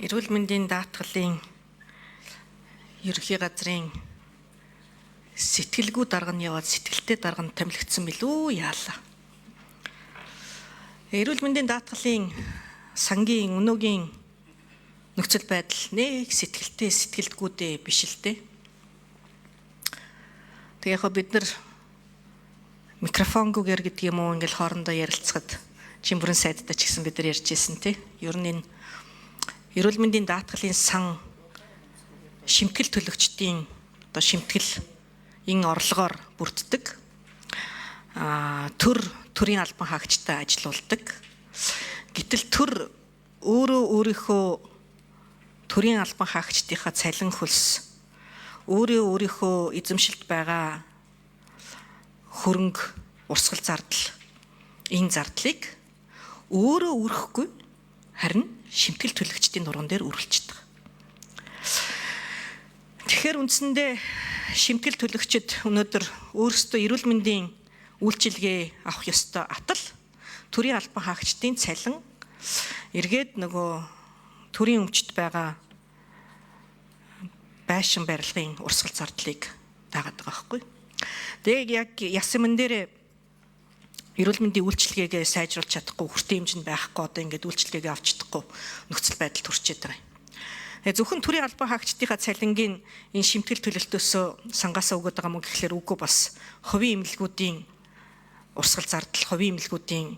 Эрүүл мэндийн даатгалын ерөнхий газрын сэтгэлгүй дарга нь яваад сэтгэлтэй дарга нь томилогдсон билүү яалаа. Эрүүл мэндийн даатгалын сангийн өнөөгийн нөхцөл байдал нэг сэтгэлтэй сэтгэлдгүүдээ биш л дээ. Тэгээ яг бид нар микрофонгүйгээр гэдэг юм уу ингээл хоорондоо ярилцахад Чимбэрэн сайдтай ч гэсэн бид нар ярьж ирсэн тий. Ер нь энэ эрүүл мэндийн даатгалын сан шимтгэл төлөгчдийн одоо шимтгэл ин орлогоор бүрддэг. Төрийн албан хаагчтай ажилуулдаг. Гэтэл төр өөрийнхөө төрийн албан хаагчдынхаа цалин хөлс өөрийнхөө эзэмшилд байгаа хөрөнгө урсгал зардал энэ зардлыг өөрөө өрөхгүй харин шимтгэл төлөгчдийн нурган дээр үргэлждэг. Тэгэхээр үндсэндээ шимтгэл төлөгчд өнөөдөр өөрсдөө эрүүл мэндийн үйлчилгээ авах ёстой атал төрийн албан хаагчдын цалин эргээд нөгөө төрийн өмчт байгаа байшин барилгын урсгал зардлыг дагаад байгаа байхгүй. Тэгээд яг яс юмн дээр эрүүл мэндийн үйлчилгээгээ сайжруулж чадахгүй хүртээ хэмжээнд байхгүй одоо ингээд үйлчилгээгээ авч чадахгүй нөхцөл байдал төрчээд байгаа юм. Зөвхөн төрийн албан хаагчдынхаа цалингийн энэ шимтгэл төлөлтөөсөө сангаасаа өгöd байгаа мөн гэхлээр үгүй бас хувийн эмнэлгүүдийн урсгал зардал, хувийн эмнэлгүүдийн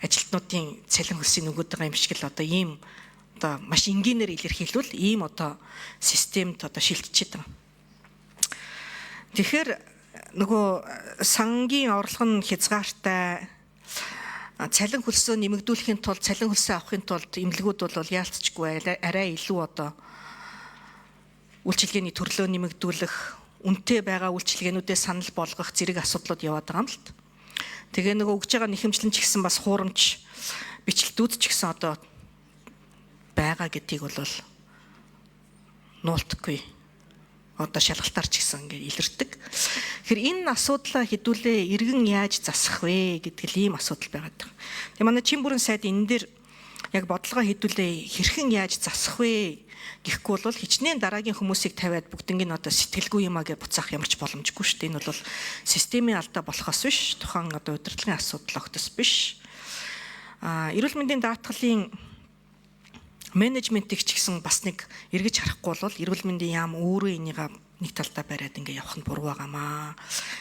ажилтнуудын цалин хөлсийг өгöd байгаа юм шиг л одоо ийм одоо маш энгийнээр илэрхийлвэл ийм одоо системд одоо шилжчихэж байгаа. Тэгэхээр нөгөө сангийн орлого нь хязгаартай цалин хөлсөө нэмэгдүүлэхийн тулд цалин хөлсөө авахын тулд эмнэлгүүд бол яалтчгүй арай илүү одоо үйлчилгээний төрлөө нэмэгдүүлэх, үнэтэй байгаа үйлчилгээнүүдээ санал болгох зэрэг асуудлууд яваад байгаа юм л та. Тэгээ нөгөө өгж байгаа нэхэмжлэн ч гэсэн бас хуурамч бичлэлтүүд ч гэсэн одоо байгаа гэдгийг бол нуултгүй одоо шалгалтаар ч гэсэн ингээд илэрдэг. Тэгэхээр энэ асуудлаа хэдүүлээ иргэн яаж засах вэ гэдэг л ийм асуудал байгаад байна. Тэгээ манай Чимбэрэн сайд энэ дээр яг бодлогоо хэдүүлээ хэрхэн яаж засах вэ гэхгүй бол хичнээн дараагийн хүмүүсийг тавиад бүгднийг одоо сэтгэлгүй юмаа гэж буцаах ямар ч боломжгүй шүү дээ. Энэ бол системийн алдаа болохоос биш, тухайн одоо удирдлагын асуудал огтос биш. Эрүүл мэндийн даатгалын менежментийг ч гэсэн бас нэг эргэж харахгүй бол эрүүл мэндийн яам өөрөө энийг нэг талдаа бариад ингээ явах нь буруу байгаамаа.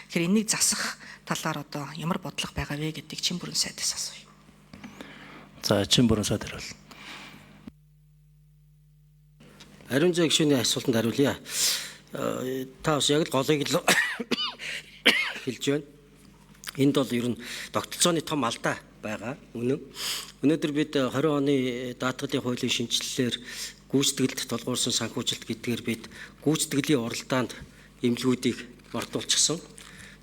Тэгэхээр энийг засах талаар одоо ямар бодлого байгаа вэ гэдгийг Чимбэрэн сайдаас асууя. За Чимбэрэн сайд хариул. Ариун зай гишүүний асуултанд хариулъя. Та бас яг л голыг л хэлж байна. Энд бол ер нь тогтолцооны том алдаа байгаа. Өнөөдөр бид 20 оны даатгалын хуулийн шинжилэлээр гүйцэтгэлд толгуурсан санхүүжилт гэдгээр бид гүйцэтгэлийн уралдаанд эмнэлгүүдийг мартуулчихсан.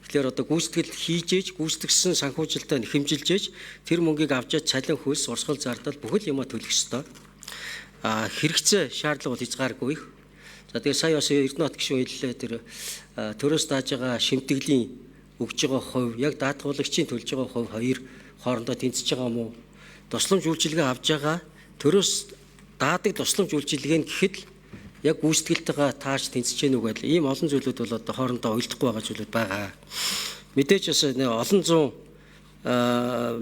Тэгэхээр одоо гүйцэтгэл хийж гүйцэтгсэн санхүүжилтаа хэмжилж тэр мөнгийг авч цалин хөлс урсгал зардал бүхэл юмаа төлөх ёстой. Хэрэгцээ шаардлага бол хязгааргүй. За тэгээ сая бас Эрдэнэт гишүүн хэллээ тэр төрөөс дааж байгаа шимтгэлийн өгж байгаа хувь яг даатгуулагчийн төлж байгаа хувь хоёр хоорондоо тэнцэж байгаа юм уу? Тусламж үйлчилгээ авж байгаа төрөөс даадаг тусламж үйлчилгээ нь гэхэд л яг гүйцэтгэлтэйгээ тааж тэнцэж гэнэ үг байл. Ийм олон зүйлүүд бол одоо хоорондоо уялдахгүй байгаа зүйлүүд байгаа. Мэдээж бас олон зуун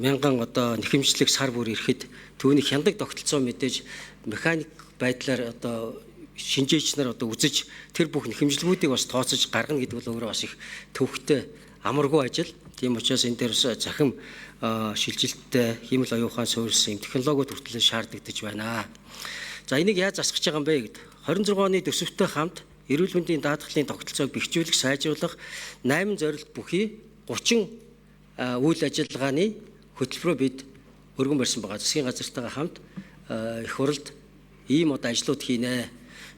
мянган одоо нэхэмжлэг сар бүр ирэхэд түүний хяндаг тогтолцоо мэдээж механик байдлаар одоо шинжээч нар одоо үзэж тэр бүх нэхэмжлэгүүдийг бас тооцож гаргана гэдэг бол өөрөө бас их төвхтэй амаргүй ажил. Тийм учраас энэ дээр захим шилжилттэй хиймэл оюун ухаан суурилсан технологиуд хүртэл шаардагдаж байна. За энийг яаж засах гэж байгаа юм бэ гэд 26 оны төсөвтэй хамт эрүүл мэндийн даатгалын тогтолцоог бэхжүүлэх, сайжруулах 8 зорилт бүхий 30 үйл ажиллагааны хөтөлбөрөөр бид өргөн барьсан байгаа. Засгийн газартайгаа хамт их хурлд ийм одоо ажлууд хийнэ.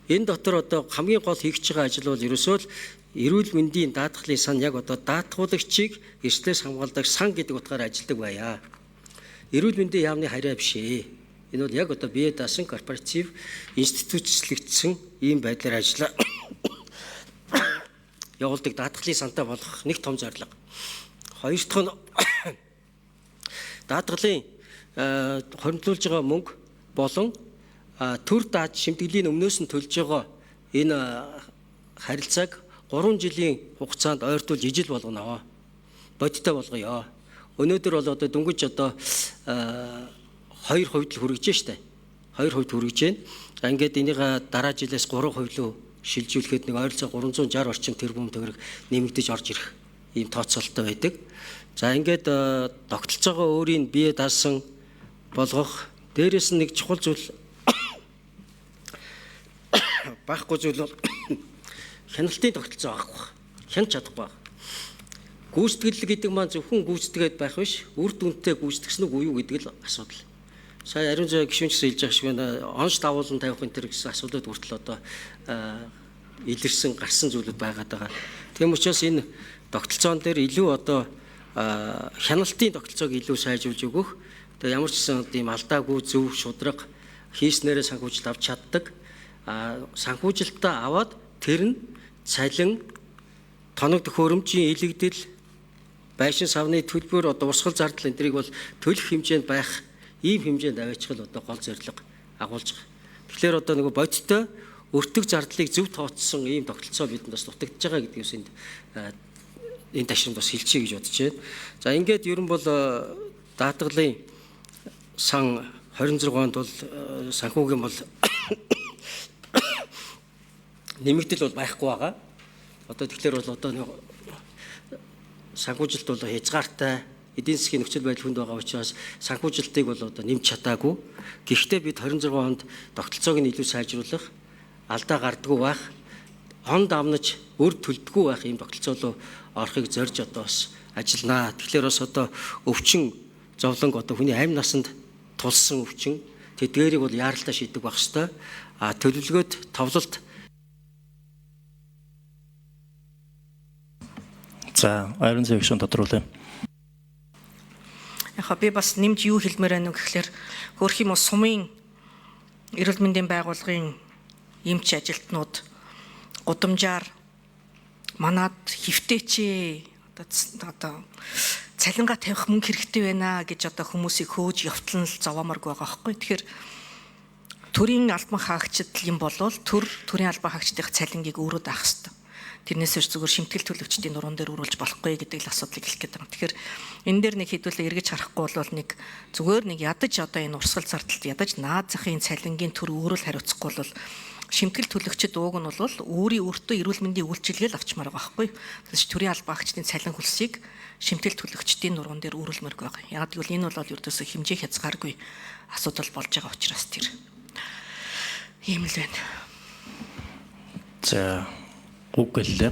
Энэ дотор одоо хамгийн гол хийгч байгаа ажил бол ерөөсөө л эрүүл мэндийн даатгалын сан яг одоо даатгуулагчийг эрслээс хамгаалдаг сан гэдэг утгаараа ажилладаг байя. Эрүүл мэндийн яамны харьяа биш ээ. Энэ бол яг одоо бие даасан корпоратив институцчлэгдсэн ийм байдлаар ажиллаа явуулдаг даатгалын сантай болох нэг том зорилго. Хоёр дахь нь даатгалын хоригдлуулж байгаа мөнгө болон төр дааж шимтгэлийн өмнөөс нь төлж байгаа энэ харилцааг 3 жилийн хугацаанд ойртуулж ижил болгоно. Бодиттой болгоё. Өнөөдөр бол одоо дөнгөж одоо 2% л хүрэж штэ. 2% хүрэж байна. За ингээд энийг дараа жилээс 3% руу шилжүүлэхэд нэг ойролцоо 360 орчим тэрбум төгрөг нэмэгдэж орж ирэх ийм тооцоололтой байдаг. За ингээд тогтолж байгаа өөрийн бие даасан болгох дээрээс нь нэг чухал зүйл байхгүй зүйл бол хяналтын тогтолцоо авахгүй. Хянаж чадахгүй. Гүйцэтгэл гэдэг маань зөвхөн гүйцэтгээд байх биш, үр дүнтэй гүйцэтгсэн үг юу гэдэг л асуудал. Сая ариун зай гишүүнч хэлж байгаа шиг байна. Онц давуулан тавих энэ төр гэсэн асуудлууд хүртэл одоо илэрсэн гарсан зүйлүүд байгаад байгаа. Тийм учраас энэ тогтолцоон дээр илүү одоо хяналтын тогтолцоог илүү сайжруулж өгөх. Тэгээ ямар ч гэсэн тийм алдаагүй зөв шудраг хийснээрээ санхүүжилт авч чаддаг. Санхүүжилтаа аваад тэр нь цалин, тоног төхөөрөмжийн илэгдэл, байшин савны төлбөр, одоо урсгал зардал энэ төрийг бол төлөх хэмжээнд байх ийм хэмжээнд аваачих л одоо гол зорилго агуулж байгаа. Тэгэхээр одоо нөгөө бодиттой өртөг зардлыг зөв тооцсон ийм тогтолцоо бидэнд бас дутагдж байгаа гэдгээс энэ ташрамд бас хэлчихье гэж бодож байна. За ингээд ер нь бол даатгалын сан 26 онд бол санхүүгийн бол нэмэгдэл бол байхгүй байгаа. Одоо тэгэхээр бол одоо санхүүжилт бол хязгаартай эдийн засгийн нөхцөл байдал хүнд байгаа учраас санхүүжилтыг бол одоо нэмж чадаагүй. Гэхдээ бид 26 онд тогтолцоог нь илүү сайжруулах, алдаа гардггүй байх, хон давнаж өр төлдөггүй байх ийм тогтолцоо руу орохыг зорж одоо бас ажилланаа. Тэгэхээр бас одоо өвчин зовлонг одоо хүний амь насанд тулсан өвчин тэдгээрийг бол яаралтай шийдэх байх ёстой. Төлөвлөгөөд товлолт. За ариун зай гишүүн тодруулъя. Яг би бас нэмж юу хэлмээр байна вэ гэхээр хөрх юм уу сумын эрүүл мэндийн байгууллагын эмч ажилтнууд гудамжаар манад хөвтөөч одоо цалингаа тавих мөнгө хэрэгтэй байна гэж одоо хүмүүсийг хөөж явтлан л зовооморг байгаа байхгүй. Тэгэхээр төрийн албан хаагчид юм болвол төрийн албан хаагчдын цалингийг өөрөө даах хэрэгтэй. Тэрнээс биш зүгээр шимтгэл төлөвчдийн нуруунд дээр өрүүлж болохгүй гэдэг л асуудлыг хэлэх гээд байгаа. Тэгэхээр энэ дээр нэг хэдүүлээ эргэж харахгүй бол нэг зүгээр нэг ядаж одоо энэ урсгал зардалд ядаж наад захын цалингийн төр өөрөө л хариуцахгүй бол шимтгэл төлөгчд ууг нь бол өөрийн өөртөө эрүүл мэндийн үйлчилгээл авчмаар байгаа байхгүй. Тэгэхээр төрийн албан хаагчдын цалин хөлсийг шимтгэл төлөгчдийн нуруунд дээр өрүүлмээр байгаа. Яг гэвэл энэ бол ердөөсөө хэмжээ хязгааргүй асуудал болж байгаа учраас тэр ийм л байна. За үг гэлээ.